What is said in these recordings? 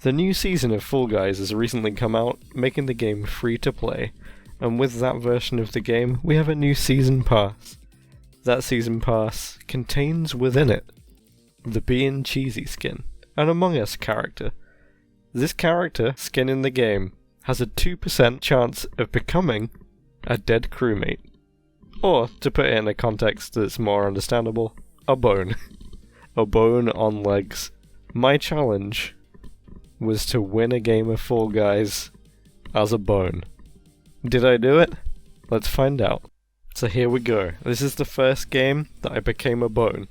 The new season of Fall Guys has recently come out, making the game free to play, and with that version of the game, we have a new season pass. That season pass contains within it the Bein Cheesy skin, an Among Us character. This character, skin in the game, has a 2% chance of becoming a dead crewmate. Or, to put it in a context that's more understandable, a bone. A bone on legs. My challenge was to win a game of Fall Guys as a bone. Did I do it? Let's find out. So here we go. This is the first game that I became a bone.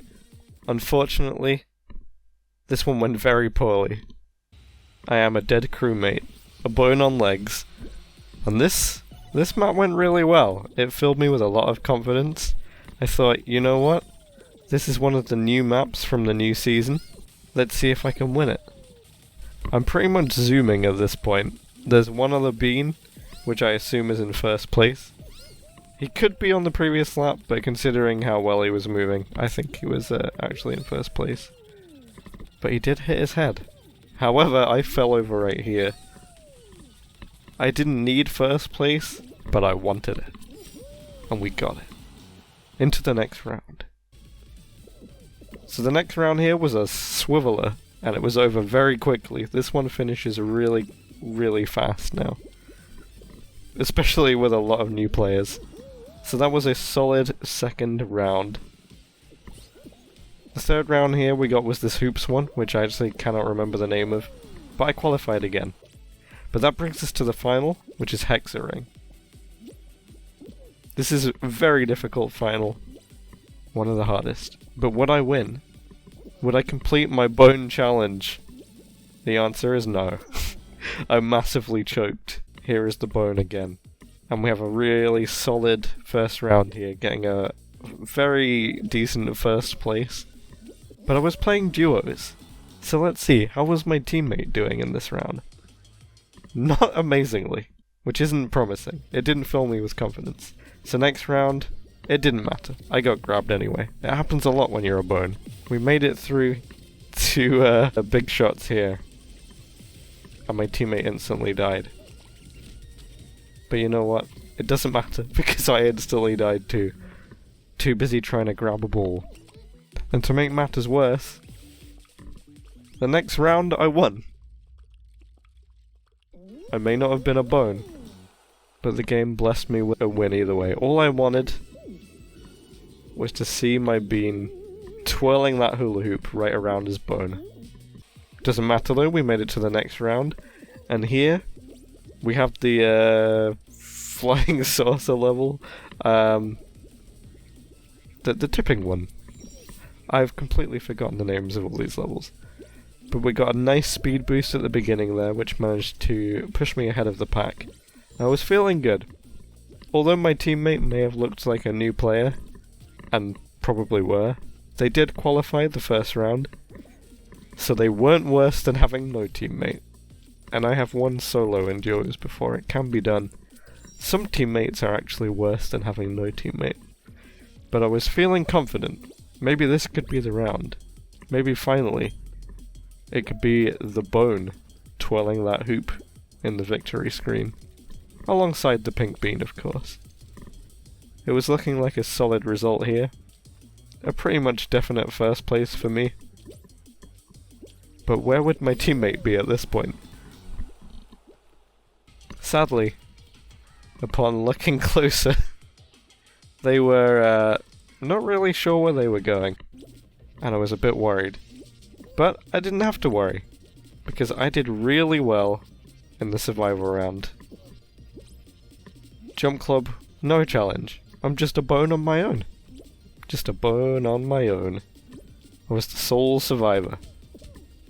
Unfortunately, this one went very poorly. I am a dead crewmate, a bone on legs, and this map went really well. It filled me with a lot of confidence. I thought, you know what? This is one of the new maps from the new season. Let's see if I can win it. I'm pretty much zooming at this point. There's one other bean, which I assume is in first place. He could be on the previous lap, but considering how well he was moving, I think he was actually in first place. But he did hit his head. However, I fell over right here. I didn't need first place, but I wanted it. And we got it. Into the next round. So the next round here was a swiveler, and it was over very quickly. This one finishes really, really fast now. Especially with a lot of new players. So that was a solid second round. The third round here we got was this hoops one, which I actually cannot remember the name of, but I qualified again. But that brings us to the final, which is Hexaring. This is a very difficult final. One of the hardest. But would I win? Would I complete my bone challenge? The answer is no. I massively choked. Here is the bone again. And we have a really solid first round here, getting a very decent first place. But I was playing duos. So let's see, how was my teammate doing in this round? Not amazingly, which isn't promising. It didn't fill me with confidence. So next round, it didn't matter. I got grabbed anyway. It happens a lot when you're a bone. We made it through to big shots here. And my teammate instantly died. But you know what? It doesn't matter, because I instantly died too. Too busy trying to grab a ball. And to make matters worse, the next round I won. I may not have been a bone, but the game blessed me with a win either way. All I wanted was to see my bean twirling that hula hoop right around his bone. Doesn't matter though, we made it to the next round, and here we have the flying saucer level, the tipping one. I've completely forgotten the names of all these levels. But we got a nice speed boost at the beginning there, which managed to push me ahead of the pack. I was feeling good. Although my teammate may have looked like a new player, and probably were, they did qualify the first round, so they weren't worse than having no teammate. And I have won solo in duos before, it can be done. Some teammates are actually worse than having no teammate. But I was feeling confident. Maybe this could be the round. Maybe finally, it could be the bone twirling that hoop in the victory screen. Alongside the pink bean, of course. It was looking like a solid result here. A pretty much definite first place for me. But where would my teammate be at this point? Sadly, upon looking closer, they were not really sure where they were going, and I was a bit worried. But I didn't have to worry, because I did really well in the survival round. Jump Club, no challenge. I'm just a bone on my own. Just a bone on my own. I was the sole survivor.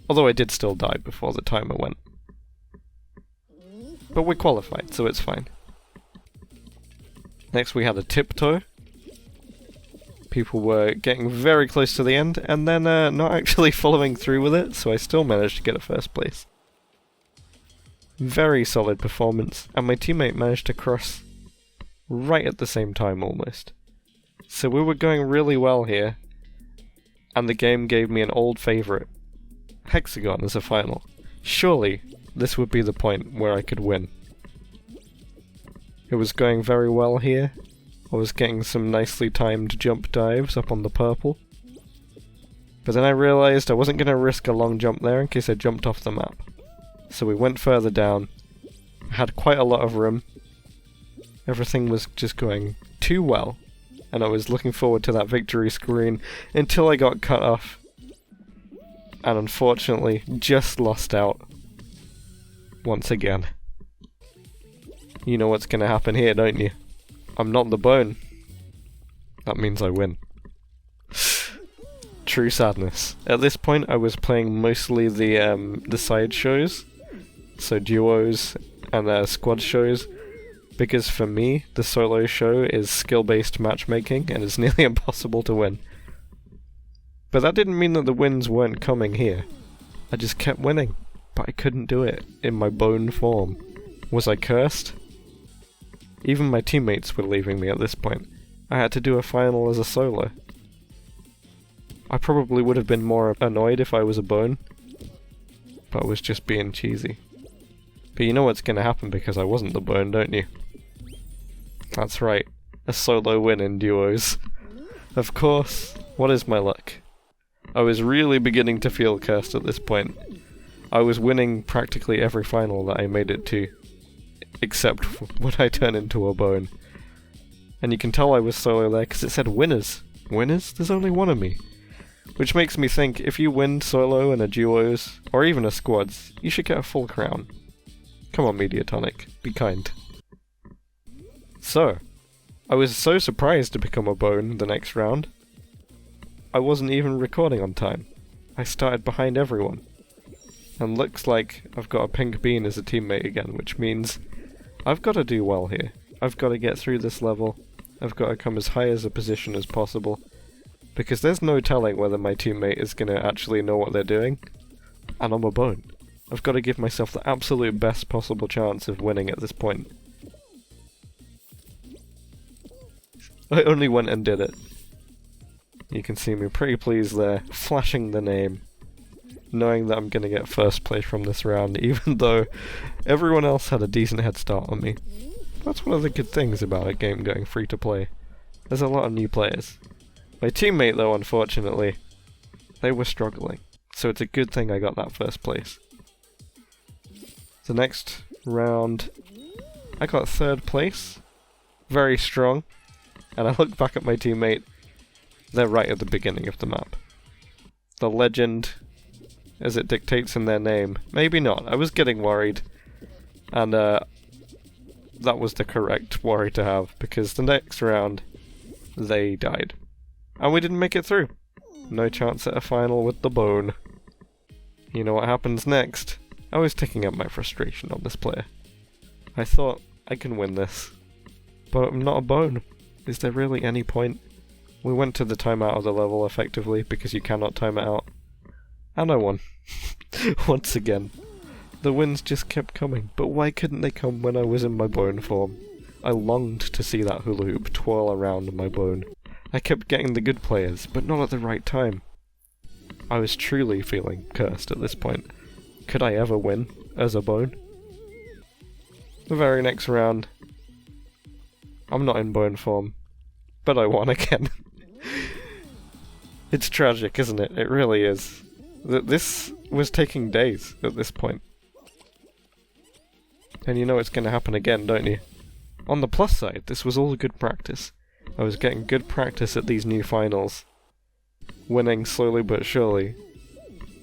Although I did still die before the timer went. But we qualified, so it's fine. Next we had a tiptoe. People were getting very close to the end, and then not actually following through with it, so I still managed to get a first place. Very solid performance, and my teammate managed to cross right at the same time almost. So we were going really well here, and the game gave me an old favourite, Hexagon as a final. Surely, this would be the point where I could win. It was going very well here. I was getting some nicely timed jump dives up on the purple. But then I realised I wasn't going to risk a long jump there in case I jumped off the map. So we went further down. I had quite a lot of room. Everything was just going too well. And I was looking forward to that victory screen until I got cut off. And unfortunately, just lost out. Once again. You know what's going to happen here, don't you? I'm not the bone. That means I win. True sadness. At this point, I was playing mostly the side shows, so duos and squad shows, because for me, the solo show is skill-based matchmaking, and it's nearly impossible to win. But that didn't mean that the wins weren't coming here. I just kept winning, but I couldn't do it in my bone form. Was I cursed? Even my teammates were leaving me at this point. I had to do a final as a solo. I probably would have been more annoyed if I was a bone, but I was just being cheesy. But you know what's going to happen because I wasn't the bone, don't you? That's right, a solo win in duos. Of course, what is my luck? I was really beginning to feel cursed at this point. I was winning practically every final that I made it to, except when I turn into a bone. And you can tell I was solo there because it said winners. Winners? There's only one of me. Which makes me think, if you win solo in a duos, or even a squads, you should get a full crown. Come on, Mediatonic, be kind. So, I was so surprised to become a bone the next round. I wasn't even recording on time. I started behind everyone. And looks like I've got a pink bean as a teammate again, which means I've got to do well here. I've got to get through this level. I've got to come as high as a position as possible. Because there's no telling whether my teammate is going to actually know what they're doing. And I'm a bone. I've got to give myself the absolute best possible chance of winning at this point. I only went and did it. You can see me pretty pleased there, flashing the name. Knowing that I'm going to get first place from this round, even though everyone else had a decent head start on me. That's one of the good things about a game going free to play. There's a lot of new players. My teammate, though, unfortunately, they were struggling, so it's a good thing I got that first place. The next round, I got third place, very strong, and I look back at my teammate, they're right at the beginning of the map. The legend, as it dictates in their name, maybe not, I was getting worried, and that was the correct worry to have, because the next round, they died. And we didn't make it through. No chance at a final with the bone. You know what happens next? I was taking out my frustration on this player. I thought, I can win this. But I'm not a bone. Is there really any point? We went to the timeout of the level effectively, because you cannot time it out. And I won. Once again. The wins just kept coming, but why couldn't they come when I was in my bone form? I longed to see that hula hoop twirl around my bone. I kept getting the good players, but not at the right time. I was truly feeling cursed at this point. Could I ever win as a bone? The very next round, I'm not in bone form, but I won again. It's tragic, isn't it? It really is. This was taking days at this point. And you know it's going to happen again, don't you? On the plus side, this was all good practice. I was getting good practice at these new finals. Winning slowly but surely.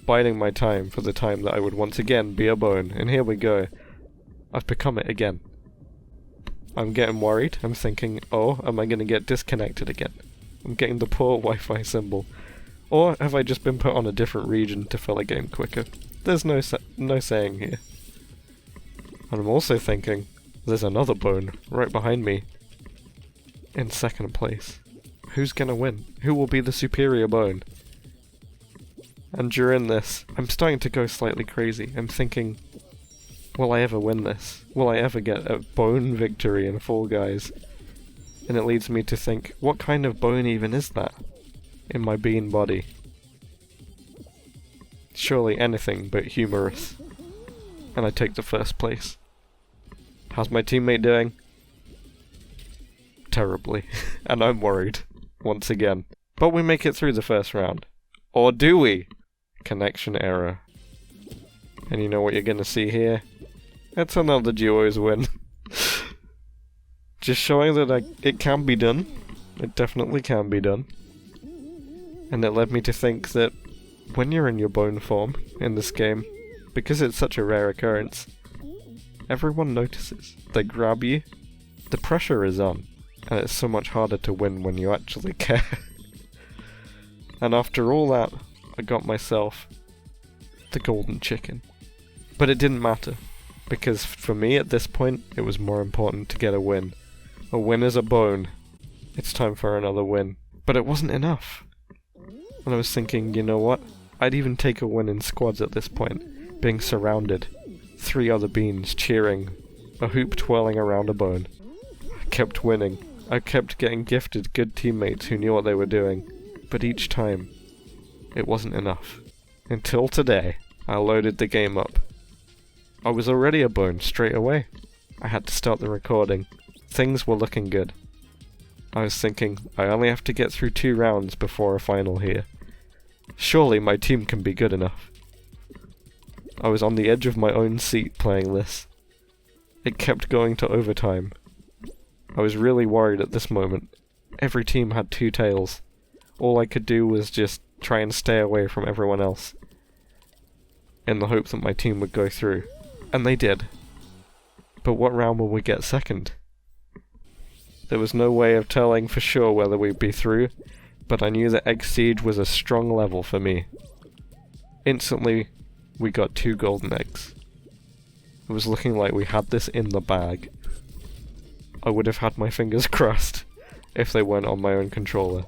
Biding my time for the time that I would once again be a bone. And here we go. I've become it again. I'm getting worried. I'm thinking, oh, am I going to get disconnected again? I'm getting the poor Wi-Fi symbol. Or have I just been put on a different region to fill a game quicker? There's no saying here. And I'm also thinking, there's another bone right behind me. In second place. Who's gonna win? Who will be the superior bone? And during this, I'm starting to go slightly crazy. I'm thinking, will I ever win this? Will I ever get a bone victory in Fall Guys? And it leads me to think, what kind of bone even is that? In my bean body. Surely anything but humorous. and I take the first place. How's my teammate doing? Terribly. And I'm worried. Once again. But we make it through the first round. Or do we? Connection error. And you know what you're gonna see here? It's another duos win. Just showing that it can be done. It definitely can be done. And it led me to think that when you're in your bone form in this game, because it's such a rare occurrence, everyone notices. They grab you. The pressure is on. And it's so much harder to win when you actually care. And after all that, I got myself the golden chicken. But it didn't matter, because for me at this point, it was more important to get a win. A win is a bone. It's time for another win. But it wasn't enough. And I was thinking, you know what? I'd even take a win in squads at this point, being surrounded. 3 other beans cheering, a hoop twirling around a bone. I kept winning. I kept getting gifted good teammates who knew what they were doing. But each time, it wasn't enough. Until today, I loaded the game up. I was already a bone straight away. I had to start the recording. Things were looking good. I was thinking, I only have to get through 2 rounds before a final here. Surely my team can be good enough. I was on the edge of my own seat playing this. It kept going to overtime. I was really worried at this moment. Every team had 2 tails. All I could do was just try and stay away from everyone else, in the hope that my team would go through. And they did. But what round will we get second? There was no way of telling for sure whether we'd be through, but I knew that Egg Siege was a strong level for me. Instantly, we got 2 golden eggs. It was looking like we had this in the bag. I would have had my fingers crossed if they weren't on my own controller.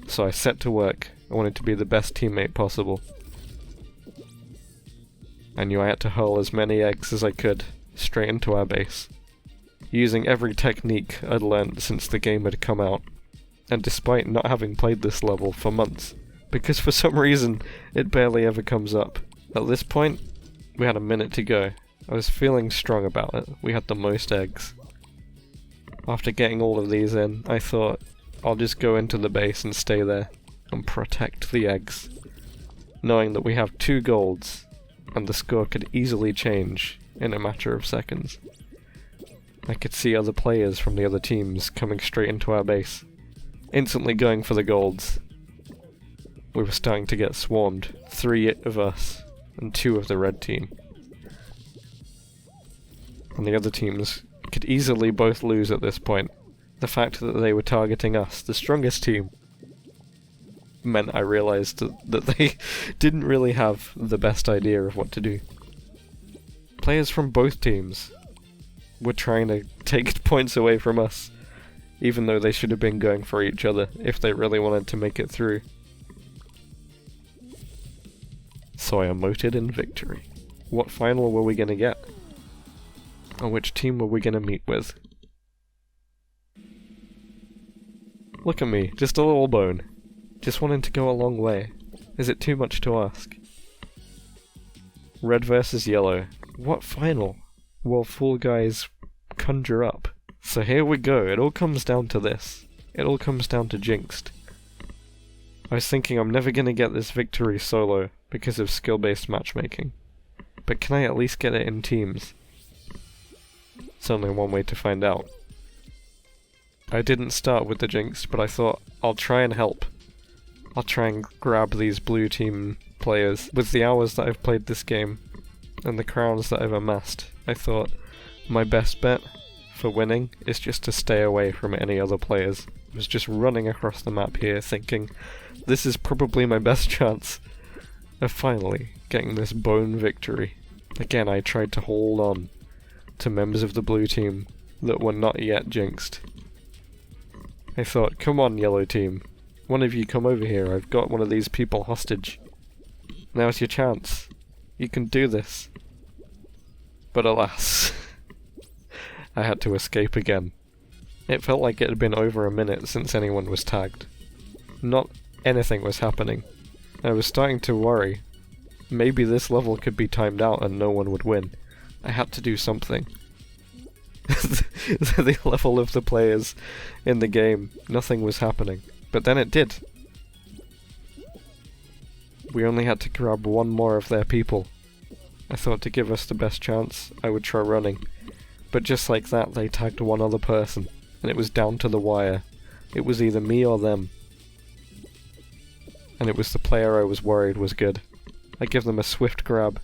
So I set to work. I wanted to be the best teammate possible. I knew I had to hurl as many eggs as I could, straight into our base, using every technique I'd learnt since the game had come out, and despite not having played this level for months, because for some reason it barely ever comes up. At this point, we had a minute to go. I was feeling strong about it. We had the most eggs. After getting all of these in, I thought, I'll just go into the base and stay there, and protect the eggs, knowing that we have 2 golds, and the score could easily change in a matter of seconds. I could see other players from the other teams coming straight into our base, instantly going for the golds. We were starting to get swarmed, 3 of us, and 2 of the red team. And the other teams could easily both lose at this point. The fact that they were targeting us, the strongest team, meant I realised that they didn't really have the best idea of what to do. Players from both teams were trying to take points away from us, even though they should have been going for each other if they really wanted to make it through. So I emoted in victory. What final were we gonna get? And which team were we gonna meet with? Look at me, just a little bone. Just wanting to go a long way. Is it too much to ask? Red versus yellow. What final will Fall Guys conjure up? So here we go, it all comes down to this. It all comes down to Jinxed. I was thinking I'm never gonna get this victory solo because of skill-based matchmaking. But can I at least get it in teams? It's only one way to find out. I didn't start with the Jinxed, but I thought I'll try and help. I'll try and grab these blue team players. With the hours that I've played this game, and the crowns that I've amassed, I thought my best bet for winning is just to stay away from any other players. I was just running across the map here thinking, this is probably my best chance of finally getting this bone victory. Again, I tried to hold on to members of the blue team that were not yet jinxed. I thought, come on yellow team, one of you come over here, I've got one of these people hostage. Now's your chance. You can do this. But alas, I had to escape again. It felt like it had been over a minute since anyone was tagged. Not anything was happening. I was starting to worry. Maybe this level could be timed out and no one would win. I had to do something. The level of the players in the game, nothing was happening. But then it did. We only had to grab one more of their people. I thought to give us the best chance, I would try running. But just like that, they tagged one other person, and it was down to the wire. It was either me or them. And it was the player I was worried was good. I give them a swift grab,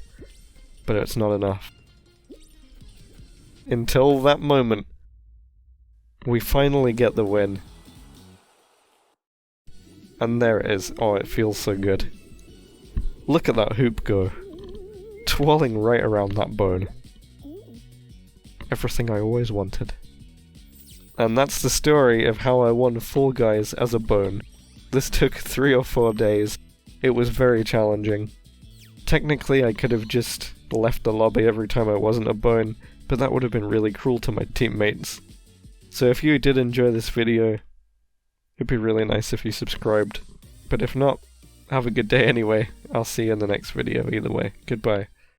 but it's not enough. Until that moment, we finally get the win. And there it is. Oh, it feels so good. Look at that hoop go. Twirling right around that bone. Everything I always wanted. And that's the story of how I won Fall Guys as a bone. This took 3 or 4 days. It was very challenging. Technically I could have just left the lobby every time I wasn't a bone, but that would have been really cruel to my teammates. So if you did enjoy this video, it'd be really nice if you subscribed. But if not, have a good day anyway. I'll see you in the next video either way. Goodbye.